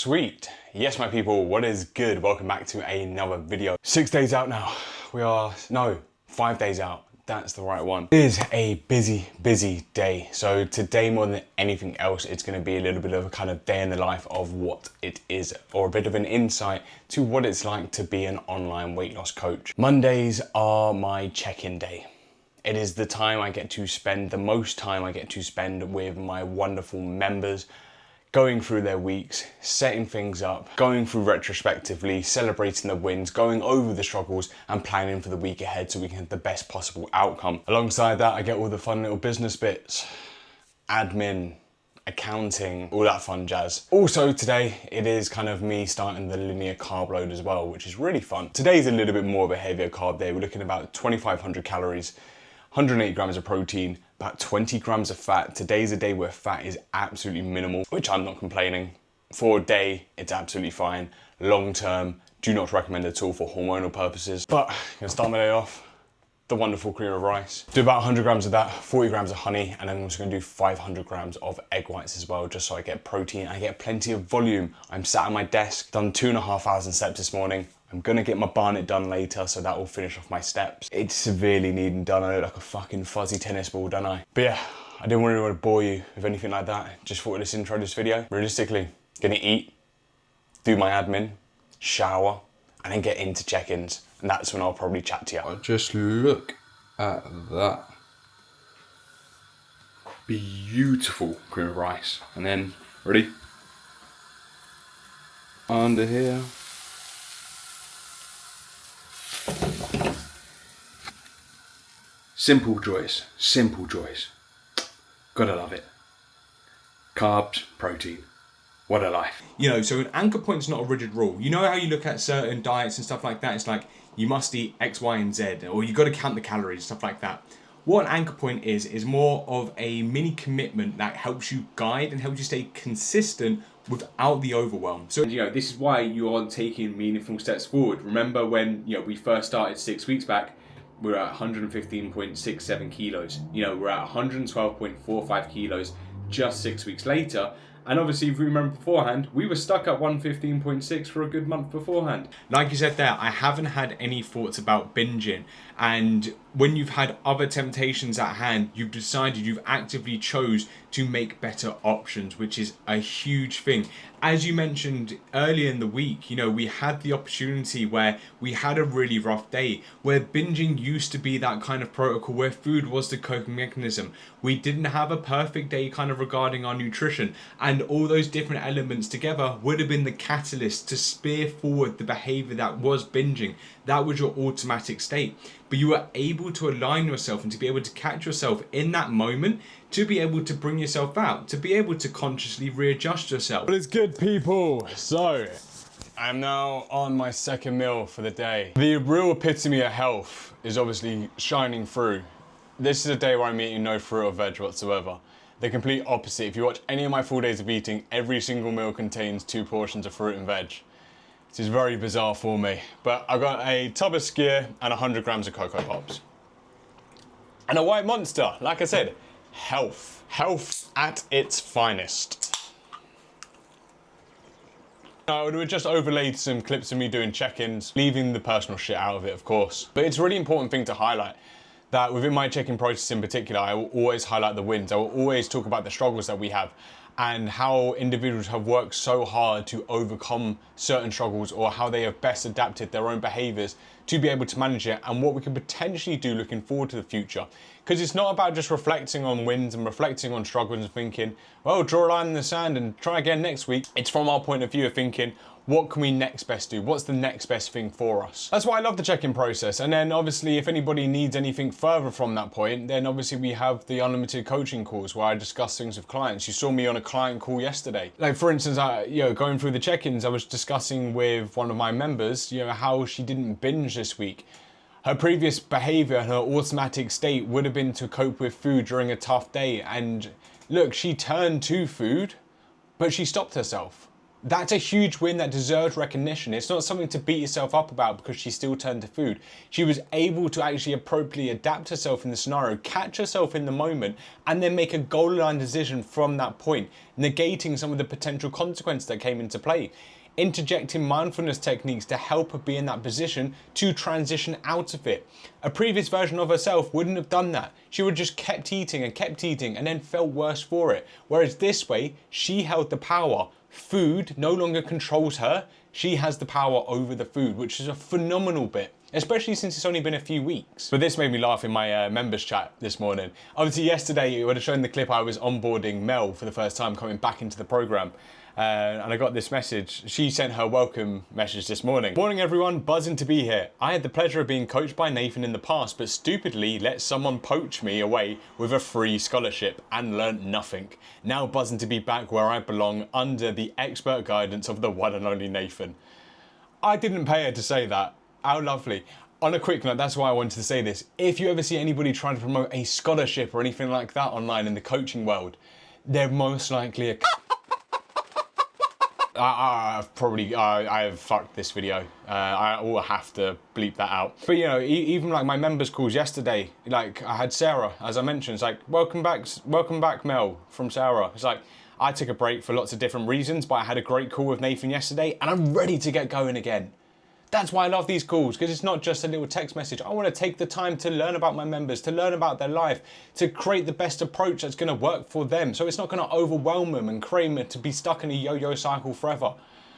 Sweet. Yes, my people, what is good? Welcome back to another video. 6 days out now. No, 5 days out. That's the right one. It is a busy day. So today, more than anything else, it's going to be a little bit of a kind of day in the life of what it is, or a bit of an insight to what it's like to be an online weight loss coach. Mondays are my check-in day. It is the time I get to spend, the most time I get to spend with my wonderful members, going through their weeks, setting things up, going through retrospectively, celebrating the wins, going over the struggles and planning for the week ahead so we can have the best possible outcome. Alongside that, I get all the fun little business bits, admin, accounting, all that fun jazz. Also today, it is kind of me starting the linear carb load as well, which is really fun. Today's a little bit more of a heavier carb day. We're looking at about 2,500 calories, 180 grams of protein, about 20 grams of fat. Today's a day where fat is absolutely minimal, which I'm not complaining. For a day, it's absolutely fine. Long term, do not recommend at all for hormonal purposes. But I'm gonna start my day off, the wonderful cream of rice. Do about 100 grams of that, 40 grams of honey, and then I'm also gonna do 500 grams of egg whites as well, just so I get protein, I get plenty of volume. I'm sat at my desk, done 2,500 steps this morning. I'm gonna get my barnet done later, so that will finish off my steps. It's severely needing done. I look like a fucking fuzzy tennis ball, don't I? But yeah, I didn't really want to bore you with anything like that. Just thought let's intro this video. Realistically, gonna eat, do my admin, shower, and then get into check-ins. And that's when I'll probably chat to you. Just look at that. Beautiful cream of rice. And then, ready? Under here. Simple joys, simple joys. Gotta love it. Carbs, protein, what a life. You know, so an anchor point's not a rigid rule. You know how you look at certain diets and stuff like that? It's like, you must eat X, Y, and Z, or you gotta count the calories, stuff like that. What an anchor point is more of a mini commitment that helps you guide and helps you stay consistent without the overwhelm. So, you know, this is why you are taking meaningful steps forward. Remember when, you know, we first started 6 weeks back, we were at 115.67 kilos. You know, we're at 112.45 kilos just 6 weeks later. And obviously, if we remember beforehand, we were stuck at 115.6 for a good month beforehand. Like you said there, I haven't had any thoughts about binging. And when you've had other temptations at hand, you've decided, you've actively chose to make better options, which is a huge thing. As you mentioned earlier in the week, you know, we had the opportunity where we had a really rough day, where binging used to be that kind of protocol, where food was the coping mechanism. We didn't have a perfect day kind of regarding our nutrition, and all those different elements together would have been the catalyst to spear forward the behavior that was binging. That was your automatic state. But you were able to align yourself and to be able to catch yourself in that moment, to be able to bring yourself out, to be able to consciously readjust yourself. What is good, people? So, I'm now on my second meal for the day. The real epitome of health is obviously shining through. This is a day where I'm eating no fruit or veg whatsoever. The complete opposite. If you watch any of my full days of eating, every single meal contains 2 portions of fruit and veg. This is very bizarre for me. But I've got a tub of skyr and 100 grams of Cocoa Pops. And a white monster. Like I said, health. Health at its finest. I would have just overlaid some clips of me doing check-ins, leaving the personal shit out of it, of course. But it's a really important thing to highlight, that within my check-in process in particular, I will always highlight the wins. I will always talk about the struggles that we have and how individuals have worked so hard to overcome certain struggles, or how they have best adapted their own behaviors to be able to manage it, and what we can potentially do looking forward to the future. Because it's not about just reflecting on wins and reflecting on struggles and thinking, well, draw a line in the sand and try again next week. It's from our point of view of thinking, what can we next best do? What's the next best thing for us? That's why I love the check-in process. And then obviously, if anybody needs anything further from that point, then obviously we have the unlimited coaching calls where I discuss things with clients. You saw me on a client call yesterday. Like for instance, going through the check-ins, I was discussing with one of my members, how she didn't binge this week. Her previous behavior, her automatic state would have been to cope with food during a tough day. And look, she turned to food, but she stopped herself. That's a huge win that deserves recognition. It's not something to beat yourself up about because she still turned to food. She was able to actually appropriately adapt herself in the scenario, catch herself in the moment, and then make a goal line decision from that point, negating some of the potential consequences that came into play. Interjecting mindfulness techniques to help her be in that position to transition out of it. A previous version of herself wouldn't have done that. She would have just kept eating and then felt worse for it. Whereas this way, she held the power. Food no longer controls her. She has the power over the food, which is a phenomenal bit, especially since it's only been a few weeks. But this made me laugh in my members chat this morning. Obviously yesterday, you would have shown the clip I was onboarding Mel for the first time coming back into the program. And I got this message. She sent her welcome message this morning. Morning everyone, buzzing to be here. I had the pleasure of being coached by Nathan in the past, but stupidly let someone poach me away with a free scholarship and learnt nothing. Now buzzing to be back where I belong under the expert guidance of the one and only Nathan. I didn't pay her to say that. How lovely. On a quick note, that's why I wanted to say this. If you ever see anybody trying to promote a scholarship or anything like that online in the coaching world, they're most likely a I have fucked this video. I will have to bleep that out. But you know, even like my members calls yesterday, like I had Sarah, as I mentioned, it's like, welcome back Mel from Sarah. It's like, I took a break for lots of different reasons, but I had a great call with Nathan yesterday and I'm ready to get going again. That's why I love these calls, because it's not just a little text message. I want to take the time to learn about my members, to learn about their life, to create the best approach that's going to work for them. So it's not going to overwhelm them and create them to be stuck in a yo-yo cycle forever.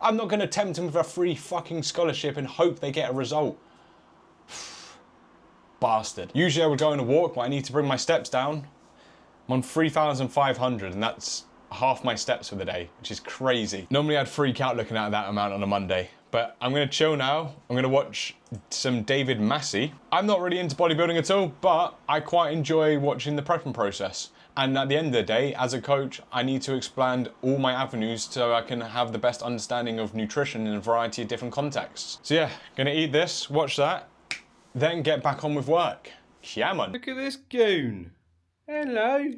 I'm not going to tempt them with a free fucking scholarship and hope they get a result. Bastard. Usually I would go on a walk, but I need to bring my steps down. I'm on 3,500 and that's half my steps for the day, which is crazy. Normally I'd freak out looking at that amount on a Monday. But I'm gonna chill now. I'm gonna watch some David Massey. I'm not really into bodybuilding at all, but I quite enjoy watching the prepping process. And at the end of the day, as a coach, I need to expand all my avenues so I can have the best understanding of nutrition in a variety of different contexts. So yeah, gonna eat this, watch that, then get back on with work. Yeah, man. Look at this goon. Hello.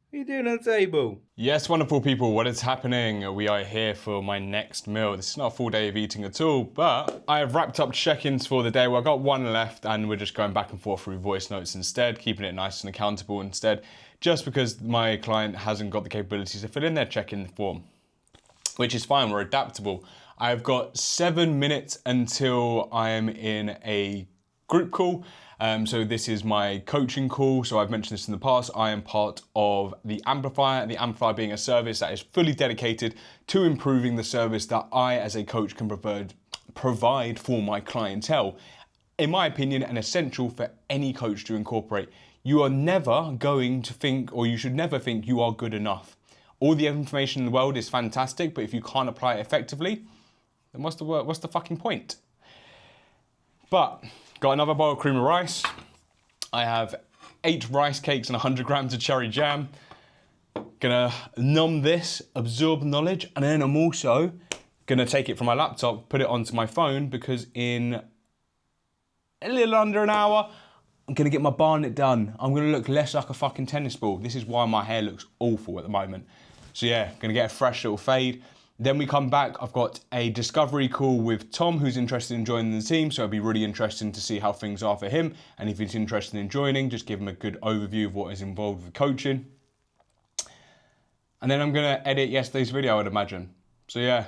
What are you doing on the table? Yes, wonderful people, what is happening? We are here for my next meal. This is not a full day of eating at all, but I have wrapped up check-ins for the day. Well, I've got one left and we're just going back and forth through voice notes instead, keeping it nice and accountable instead, just because my client hasn't got the capabilities to fill in their check-in form, which is fine, we're adaptable. I've got 7 minutes until I am in a group call. So this is my coaching call. So I've mentioned this in the past. I am part of the Amplifier being a service that is fully dedicated to improving the service that I as a coach can provide for my clientele. In my opinion, an essential for any coach to incorporate. You are never going to think, or you should never think you are good enough. All the information in the world is fantastic, but if you can't apply it effectively, then what's the fucking point? But got another bowl of cream of rice. I have 8 rice cakes and 100 grams of cherry jam. Gonna numb this, absorb knowledge, and then I'm also gonna take it from my laptop, put it onto my phone, because in a little under an hour, I'm gonna get my barnet done. I'm gonna look less like a fucking tennis ball. This is why my hair looks awful at the moment. So yeah, gonna get a fresh little fade. Then we come back, I've got a discovery call with Tom, who's interested in joining the team, so it'll be really interesting to see how things are for him, and if he's interested in joining, just give him a good overview of what is involved with coaching. And then I'm gonna edit yesterday's video, I would imagine. So yeah,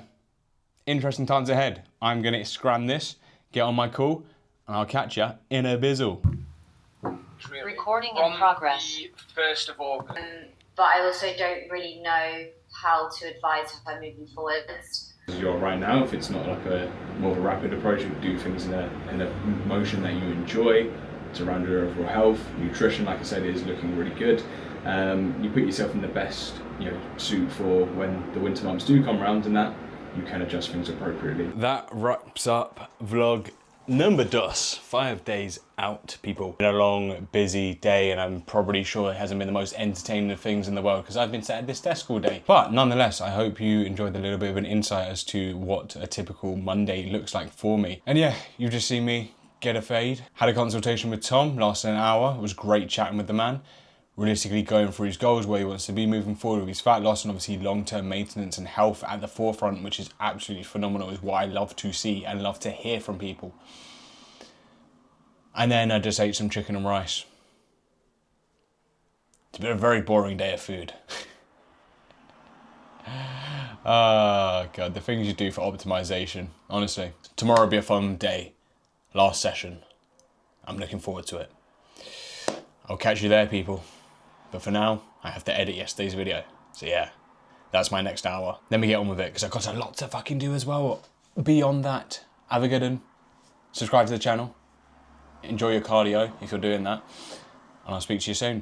interesting times ahead. I'm gonna scram this, get on my call, and I'll catch ya in a bizzle. Recording in progress. 1st of August. But I also don't really know how to advise her moving forwards. As you are right now, if it's not like a more of a rapid approach, you do things in a motion that you enjoy. It's around your overall health, nutrition. Like I said, is looking really good. You put yourself in the best, suit for when the winter months do come around, and that you can adjust things appropriately. That wraps up vlog number 2, 5 days out, people. Been a long, busy day, and I'm probably sure it hasn't been the most entertaining of things in the world because I've been sat at this desk all day. But nonetheless, I hope you enjoyed a little bit of an insight as to what a typical Monday looks like for me. And yeah, you've just seen me get a fade. Had a consultation with Tom, lasted an hour. It was great chatting with the man. realistically going for his goals, where he wants to be moving forward with his fat loss, and obviously long-term maintenance and health at the forefront, which is absolutely phenomenal, is what I love to see and love to hear from people. And then I just ate some chicken and rice. It's been a very boring day of food. Oh God, the things you do for optimization, honestly. Tomorrow will be a fun day. Last session. I'm looking forward to it. I'll catch you there, people. But for now, I have to edit yesterday's video. So yeah, that's my next hour. Let me get on with it, because I've got a lot to fucking do as well. Beyond that, have a good one. Subscribe to the channel. Enjoy your cardio if you're doing that. And I'll speak to you soon.